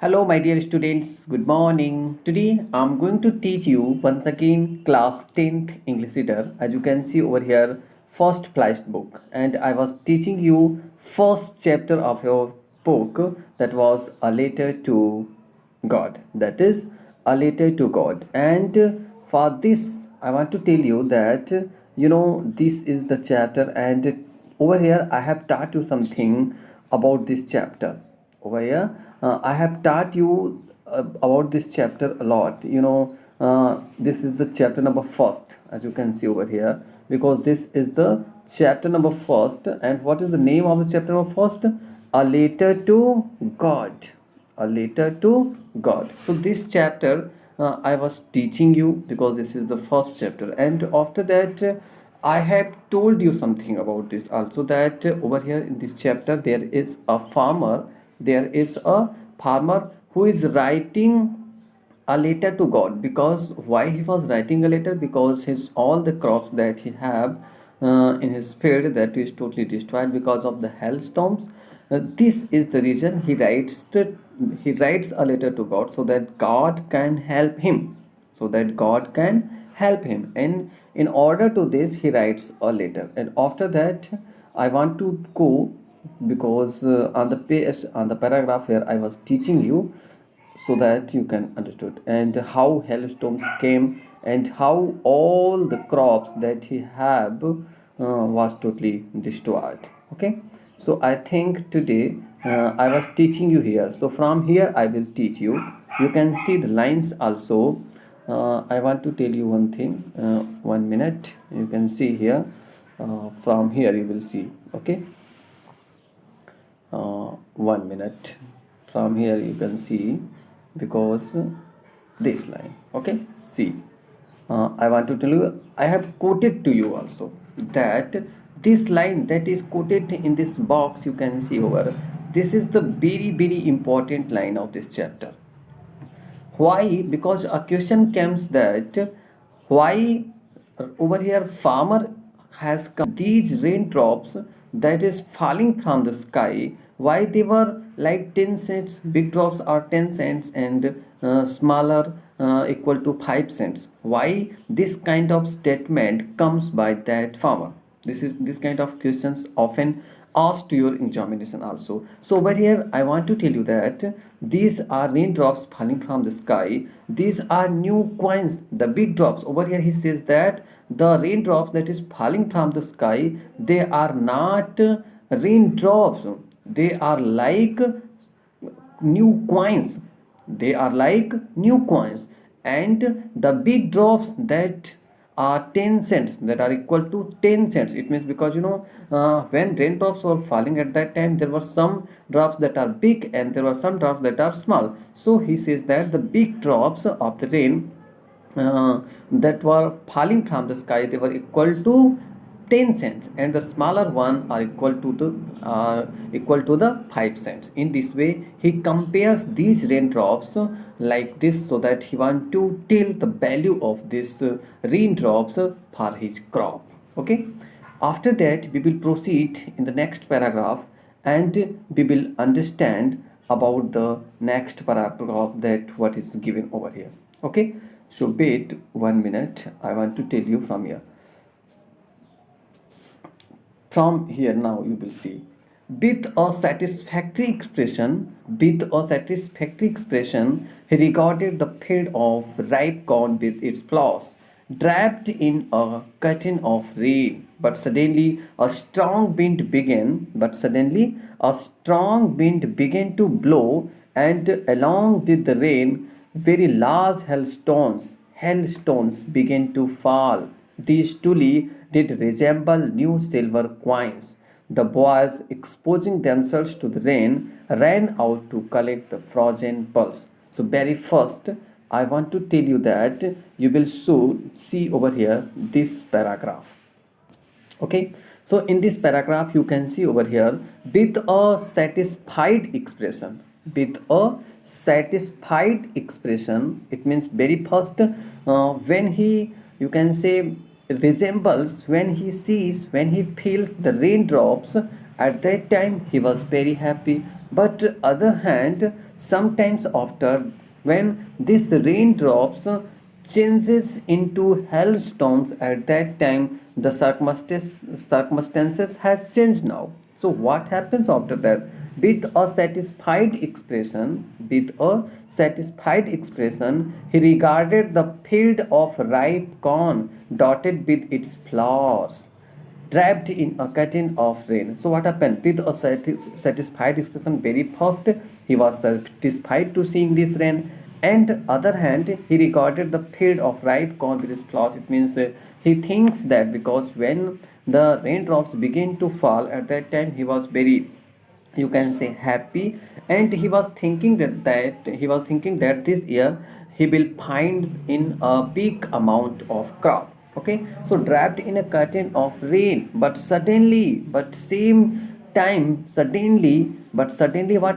Hello, my dear students. Good morning. Today, I'm going to teach you once again class 10th English reader. As you can see over here, first flashed book, and I was teaching you first chapter of your book that was a letter to God. That is a letter to God. And for this, I want to tell you that this is the chapter, and over here I have taught you something about this chapter. Over here I have taught you about this chapter a lot. This is the chapter number first, as you can see over here, because this is the chapter number first. And what is the name of the chapter number first? A letter to God. A letter to God. So this chapter I was teaching you because this is the first chapter, and after that I have told you something about this also, that over here in this chapter there is a farmer. There is a farmer who is writing a letter to God. Because why he was writing a letter? Because his all the crops that he have in his field, that is totally destroyed because of the hailstorms. This is the reason he writes a letter to God, so that God can help him. So that God can help him, and in order to this he writes a letter. And after that I want to go, because on the page, on the paragraph where I was teaching you, so that you can understood, and how hailstorms came, and how all the crops that he have was totally destroyed. Okay, so I think today I was teaching you here. So from here I will teach you. You can see the lines also. I want to tell you one thing. 1 minute. You can see here. From here you will see. Okay. 1 minute. From here you can see, because this line. Okay. See. I want to tell you. I have quoted to you also that this line that is quoted in this box, you can see over. This is the very important line of this chapter. Why? Because a question comes that why over here farmer has come these raindrops that is falling from the sky, why they were like 10 cents, big drops are 10 cents, and smaller equal to 5 cents. Why this kind of statement comes by that farmer? This kind of questions often asked to your examination also. So over here I want to tell you that these are raindrops falling from the sky. These are new coins, the big drops. Over here he says that the raindrops that is falling from the sky, they are not raindrops. They are like new coins. They are like new coins. And the big drops that are 10 cents, that are equal to 10 cents. It means, because when raindrops were falling at that time, there were some drops that are big and there were some drops that are small. So he says that the big drops of the rain that were falling from the sky, they were equal to 10 cents, and the smaller one are equal to the 5 cents. In this way he compares these raindrops like this, so that he want to tell the value of this raindrops for his crop. Okay, after that we will proceed in the next paragraph, and we will understand about the next paragraph, that what is given over here. Okay, so wait 1 minute. I want to tell you from here. From here now you will see, with a satisfactory expression, he regarded the field of ripe corn with its flowers, draped in a curtain of rain. But suddenly a strong wind began to blow, and along with the rain, very large hailstones began to fall. These truly did resemble new silver coins. The boys, exposing themselves to the rain, ran out to collect the frozen pulse. So, very first, I want to tell you that you will soon see over here this paragraph. Okay, so in this paragraph you can see over here, with a satisfied expression. With a satisfied expression, it means very first, when he, you can say, resembles, when he sees, when he feels the raindrops At that time, he was very happy. But other hand, sometimes after, when this raindrops changes into hailstorms, at that time the circumstances has changed now. So what happens after that? With a satisfied expression, he regarded the field of ripe corn dotted with its flowers, draped in a curtain of rain. So what happened? With a satisfied expression, very first he was satisfied to seeing this rain, and other hand he regarded the field of ripe corn with his flowers. It means he thinks that because when the raindrops begin to fall, at that time he was very, you can say, happy, and he was thinking that this year he will find in a big amount of crop. Okay, so draped in a curtain of rain, but suddenly what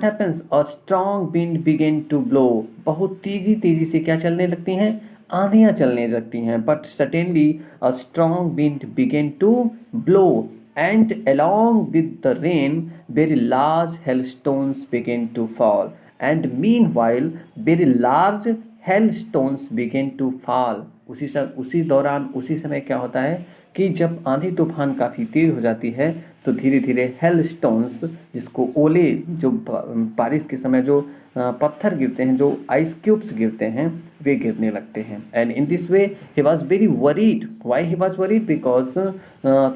happens? A strong wind began to blow. बहुत तेजी तेजी से क्या चलने लगती हैं? आंधियां चलने लगती हैं. But suddenly a strong wind began to blow, and along with the rain very large hailstones began to fall. And meanwhile very large hailstones began to fall. उसी समय क्या होता है कि जब आंधी तूफान काफ़ी तेज हो जाती है तो धीरे धीरे हेल स्टोन्स, जिसको ओले, जो बारिश के समय जो पत्थर गिरते हैं, जो आइस क्यूब्स गिरते हैं, वे गिरने लगते हैं. And in this way he was very worried. Why he was worried? Because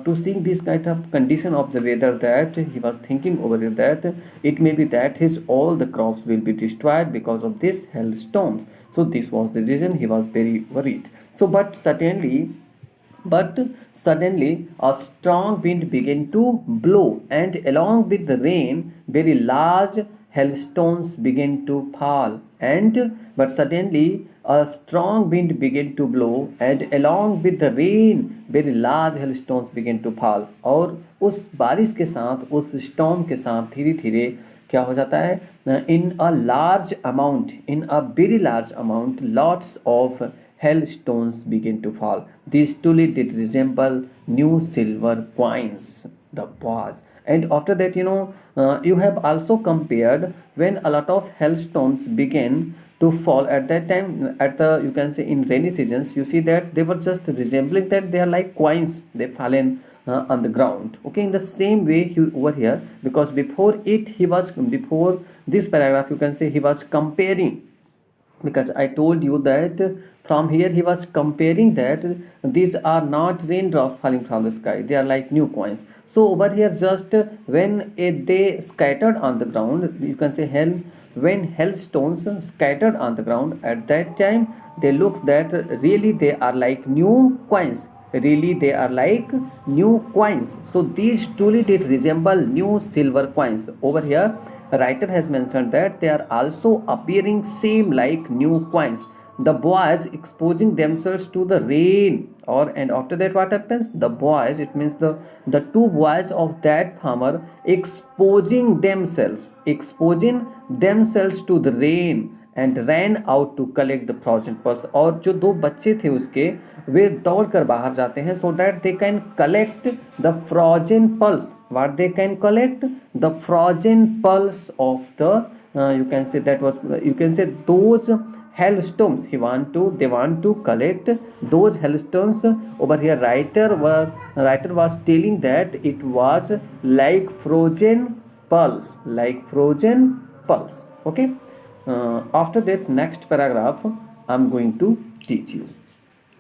to seeing this kind of condition of the weather, that he was thinking over that it may be that his all the crops will be destroyed because of this hailstones. So this was the reason he was very worried. So but suddenly a strong wind began to blow, and along with the rain very large hailstones began to fall. But suddenly a strong wind began to blow, and along with the rain very large hailstones began to fall. और उस बारिश के साथ, उस storm के साथ धीरे धीरे क्या हो जाता है? In a large amount, in a very large amount, lots of hailstones begin to fall. These truly did resemble new silver coins, the boss. And after that, you have also compared when a lot of hailstones began to fall at that time, at the, you can say, in rainy seasons, you see that they were just resembling that they are like coins, they fallen on the ground. Okay, in the same way over here, because before this paragraph, you can say he was comparing, because I told you that from here he was comparing that these are not raindrops falling from the sky, they are like new coins. So over here, just when they scattered on the ground, you can say when hailstones scattered on the ground, at that time they look that really they are like new coins, really they are like new coins. So these truly did resemble new silver coins. Over here writer has mentioned that they are also appearing same like new coins, the boys exposing themselves to the rain. And after that what happens? The boys, it means the two boys of that farmer exposing themselves to the rain and ran out to collect the frozen pearls. और जो दो बच्चे थे उसके, वे दौड़ कर बाहर जाते हैं so that they can collect the frozen pearls. What they can collect? The frozen pearls of the, you can say those hailstones. They want to collect those hailstones. Over here writer was telling that it was like frozen pearls, okay. After that, next paragraph I'm going to teach you.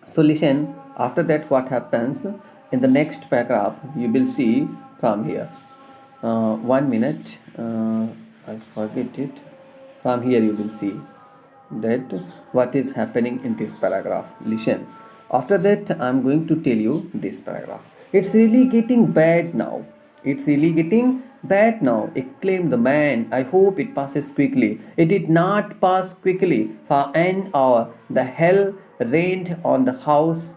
So listen, after that what happens in the next paragraph, you will see from here. 1 minute, I forget it. From here you will see that what is happening in this paragraph. Listen, after that I'm going to tell you this paragraph. It's really getting bad now. Exclaimed the man. I hope it passes quickly. It did not pass quickly. For an hour the hail rained on the house,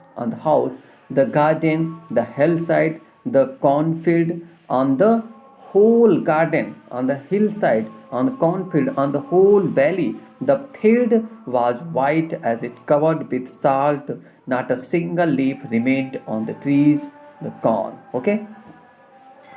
the garden, the hillside, the cornfield, on the whole garden, on the hillside, on the cornfield, on the whole valley. The field was white as it covered with salt. Not a single leaf remained on the trees, the corn. Okay.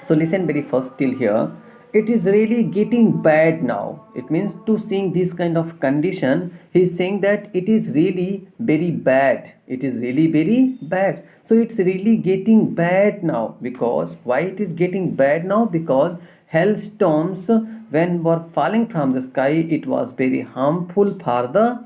So listen very first till here. It is really getting bad now. It means to seeing this kind of condition, he is saying that it is really very bad. It is really very bad. So it's really getting bad now. Because why it is getting bad now? Because hailstones when were falling from the sky, it was very harmful for the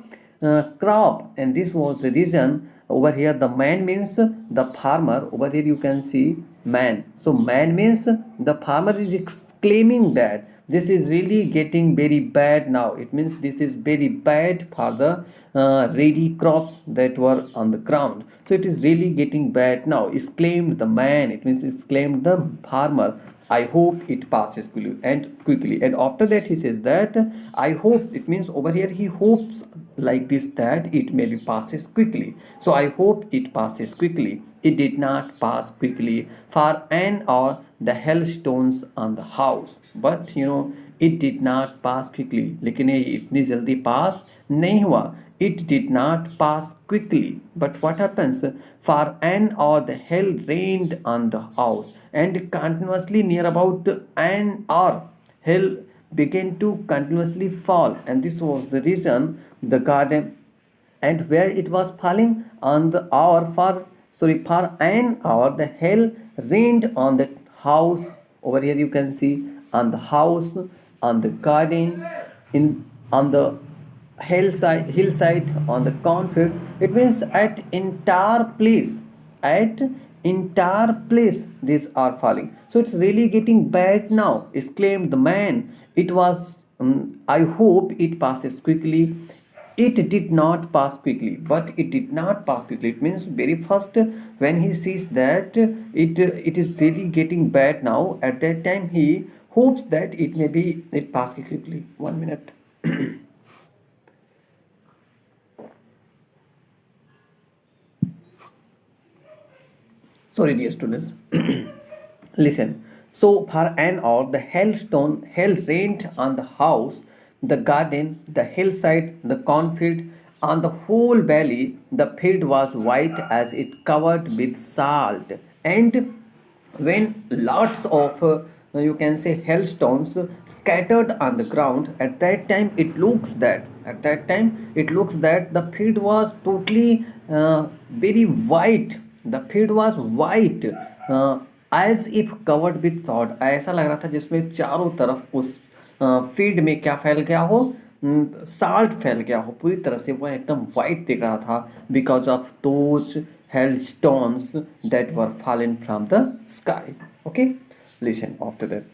crop, and this was the reason. Over here the man means the farmer. Over here you can see man. So man means the farmer is exclaiming that this is really getting very bad now. It means this is very bad for the ready crops that were on the ground. So it is really getting bad now. Exclaimed the man. It means exclaimed the farmer. I hope it passes quickly. And after that he says that I hope. It means over here he hopes like this that it maybe passes quickly. So I hope it passes quickly. It did not pass quickly for an hour the hailstones on the house. But it did not pass quickly. लेकिन ये इतनी जल्दी पास नहीं हुआ. It did not pass quickly. But what happens? For an hour the hail rained on the house, and continuously near about an hour hail began to continuously fall, and this was the reason the garden, and where it was falling on the hour for an hour the hail rained on the house. Over here you can see on the house, on the garden, in on the hillside, on the cornfield. It means at entire place these are falling. So it's really getting bad now, exclaimed the man. It was I hope it passes quickly. It did not pass quickly. But it did not pass quickly, it means very first when he sees that it is really getting bad now, at that time he hopes that it passes quickly. 1 minute. Sorry, dear students. Listen. So for an hour, the hail rained on the house, the garden, the hillside, the cornfield, on the whole valley. The field was white as it covered with salt. And when lots of you can say hailstones scattered on the ground, at that time it looks that the field was totally very white. The field was white as if covered with salt. ऐसा लग रहा था जिसमें चारों तरफ उस field में क्या फैल गया हो, साल्ट फैल गया हो पूरी तरह से. वह एकदम वाइट दिख रहा था because of those hailstones that were fallen from the sky. Okay, listen after that.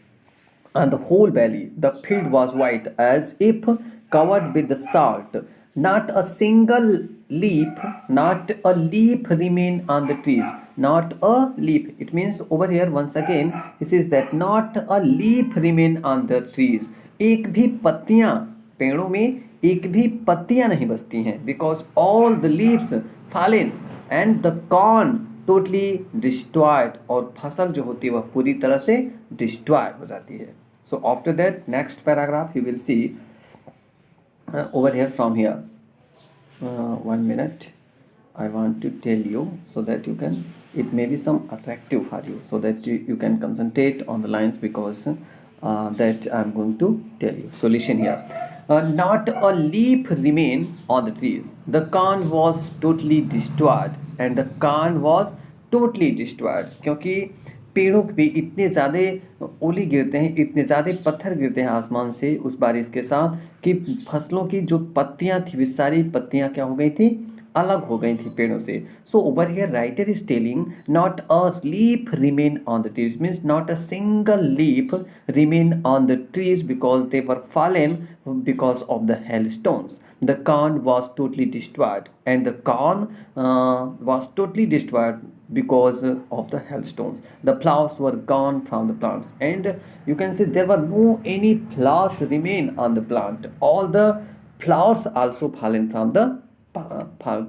And the whole valley, the field was white as if covered with the salt. Not a single leaf, not a leaf remained on the trees. Not a leaf. It means over here once again he says that not a leaf remained on the trees. एक भी पत्तियां पेड़ों में एक भी पत्तियां नहीं बचती हैं. Because all the leaves fallen and the corn totally destroyed. और फसल जो होती है वह पूरी तरह से destroy हो जाती है. So after that next paragraph you will see over here from here. 1 minute. I want to tell you so that you can, it may be some attractive for you so that you can concentrate on the lines because that I'm going to tell you. So listen here. Not a leaf remained on the trees. The corn was totally destroyed. And the corn was totally destroyed. क्योंकि पेड़ों पे इतने ज़्यादा ओले गिरते हैं, इतने ज़्यादा पत्थर गिरते हैं आसमान से उस बारिश के साथ कि फसलों की जो पत्तियां थी वे सारी पत्तियां क्या हो गई थी, अलग हो गई थी पेड़ों से. So over here writer is telling not a leaf remain on the trees. Means not a single leaf remain on the trees because they were fallen because of the hailstones. The corn was totally destroyed, and the corn was totally destroyed because of the hailstones. The flowers were gone from the plants, and you can see there were no any flowers remain on the plant. All the flowers also fallen from the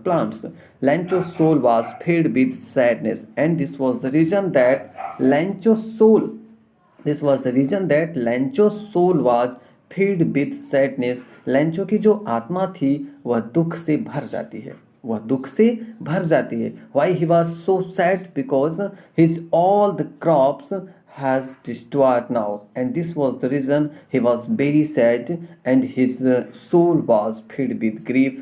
plants. Lancho's soul was filled with sadness, and this was the reason that Lancho's soul was filled with sadness. लैंचो की जो आत्मा थी वह दुख से भर जाती है, Why he was so sad? Because his all the crops has destroyed now, and this was the reason he was very sad, and his soul was filled with grief,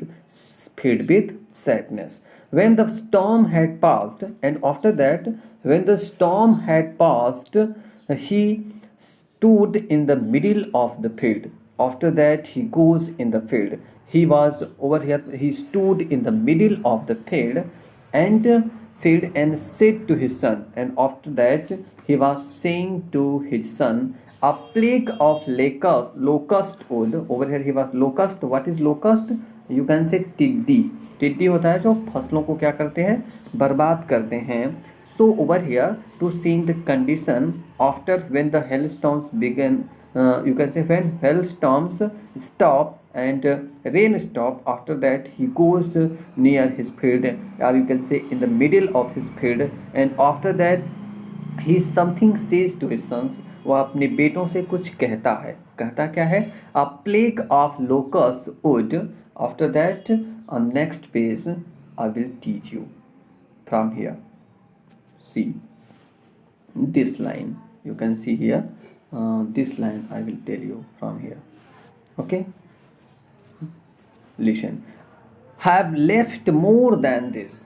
filled with sadness. When the storm had passed, and after that, when the storm had passed, he stood in the middle of the field. After that, he goes in the field. He was over here, he stood in the middle of the field and said to his son. And after that, he was saying to his son, a plague of locust would, over here he was locust. What is locust? You can say टिड्डी. टिड्डी होता है जो फसलों को क्या करते हैं, बर्बाद करते हैं. So over here to seeing the condition after when the hailstorms begin, you can say when hailstorms stop and rain stop, after that he goes near his field, or you can say in the middle of his field, and after that he something says to his sons. वह अपने बेटों से कुछ कहता है. कहता क्या है? A plague of locusts would. After that, on next page, I will teach you from here. See this line. You can see here. This line I will tell you from here. Okay. Listen. Have left more than this.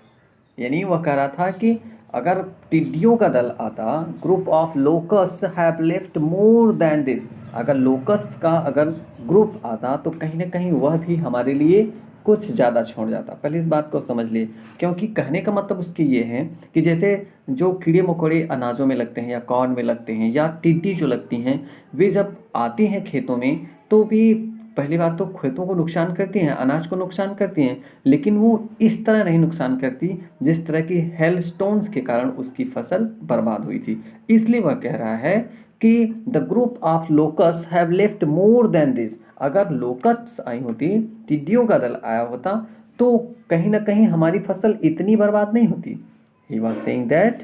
यानी वह कह रहा था कि अगर टिड्डियों का दल आता, group of locust have left more than this, अगर लोकस्ट का अगर ग्रुप आता तो कहीं ना कहीं वह भी हमारे लिए कुछ ज़्यादा छोड़ जाता. पहले इस बात को समझ लिए, क्योंकि कहने का मतलब उसकी ये है कि जैसे जो कीड़े मकोड़े अनाजों में लगते हैं या कॉर्न में लगते हैं या टिड्डी जो लगती हैं, वे जब आती हैं खेतों में तो भी पहली बात तो खेतों को नुकसान करती हैं, अनाज को नुकसान करती हैं, लेकिन वो इस तरह नहीं नुकसान करती जिस तरह की हेलस्टोन्स के कारण उसकी फसल बर्बाद हुई थी. इसलिए वह कह रहा है कि the group of locust have left more than this. अगर लोकस्ट आई होती, टिड्डियों का दल आया होता, तो कहीं ना कहीं हमारी फसल इतनी बर्बाद नहीं होती. He was saying that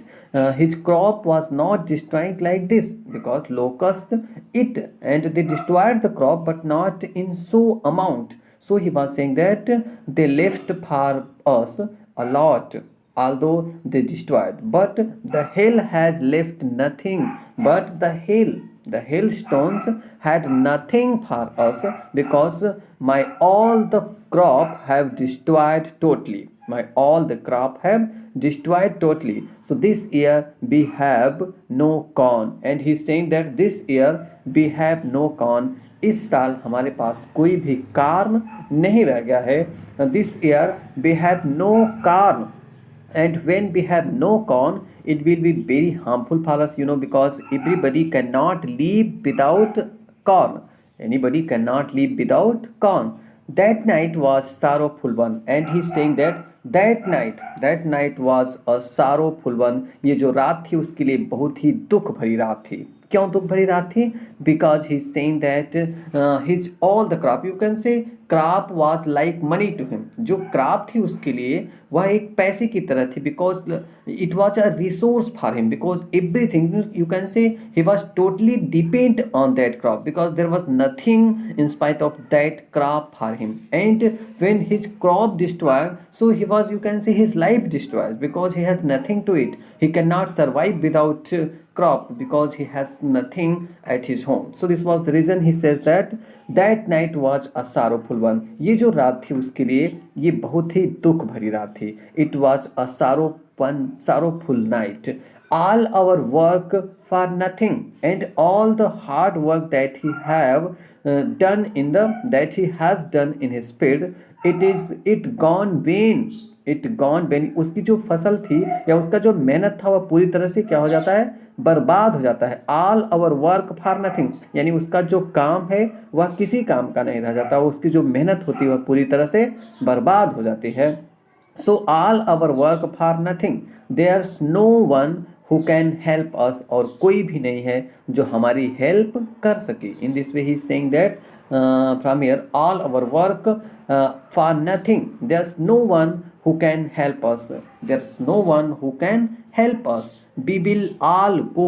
his crop was not destroyed like this because locusts eat and they destroyed the crop, but not in so amount. So he was saying that they left for us a lot, although they destroyed. But the hail has left nothing. But the hailstones had nothing for us because my all the crop have destroyed totally. My all the crop have destroyed totally. So this year we have no corn. And he's saying that this year we have no corn. इस साल हमारे पास कोई भी corn नहीं रह गया है. This year we have no corn. And when we have no corn, it will be very harmful for us, because everybody cannot live without corn. Anybody cannot live without corn. That night was sorrowful one, and he's saying that night was a sorrowful one. ये जो रात थी उसके लिए बहुत ही दुख भरी रात थी. क्यों दुख भरी रात थी? Because he's saying that his all the crop, you can say crop was like money to him. जो crop थी उसके लिए वह एक पैसे की तरह थी, because it was a resource for him, because everything, you can say he was totally depend on that crop, because there was nothing in spite of that crop for him. And when his crop destroyed, so he was, you can say his life destroyed, because he has nothing to eat. He cannot survive without crop because he has nothing at his home. So this was the reason he says that night was a sorrowful one. ये जो रात थी उसके लिए ये बहुत ही दुख भरी रात थी. It was a sorrowful night. All our work for nothing, and all the hard work that he has done in his field, it gone vain. उसकी जो फसल थी या उसका जो मेहनत था वह पूरी तरह से क्या हो जाता है? बर्बाद हो जाता है. All our work for nothing, यानी उसका जो काम है वह किसी काम का नहीं रह जाता, उसकी जो मेहनत होती है वह पूरी तरह से बर्बाद हो जाती है. So all our work for nothing, there's no one who can help us, और कोई भी नहीं है जो हमारी हेल्प कर सके. In this way he is saying that from here all our work for nothing, there's no one who can help us. There's no one who can help us. We will all go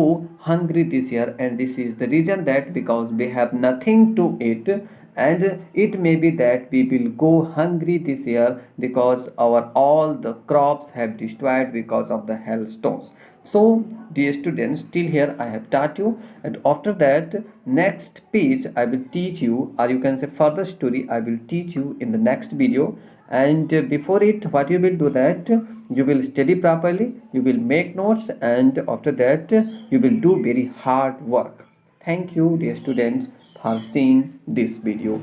hungry this year, and this is the reason that because we have nothing to eat, and it may be that we will go hungry this year because our all the crops have destroyed because of the hailstones. So dear students, till here I have taught you, and after that next piece I will teach you, or you can say further story I will teach you in the next video. And before it, what you will do that you will study properly, you will make notes, and after that you will do very hard work. Thank you dear students for seeing this video.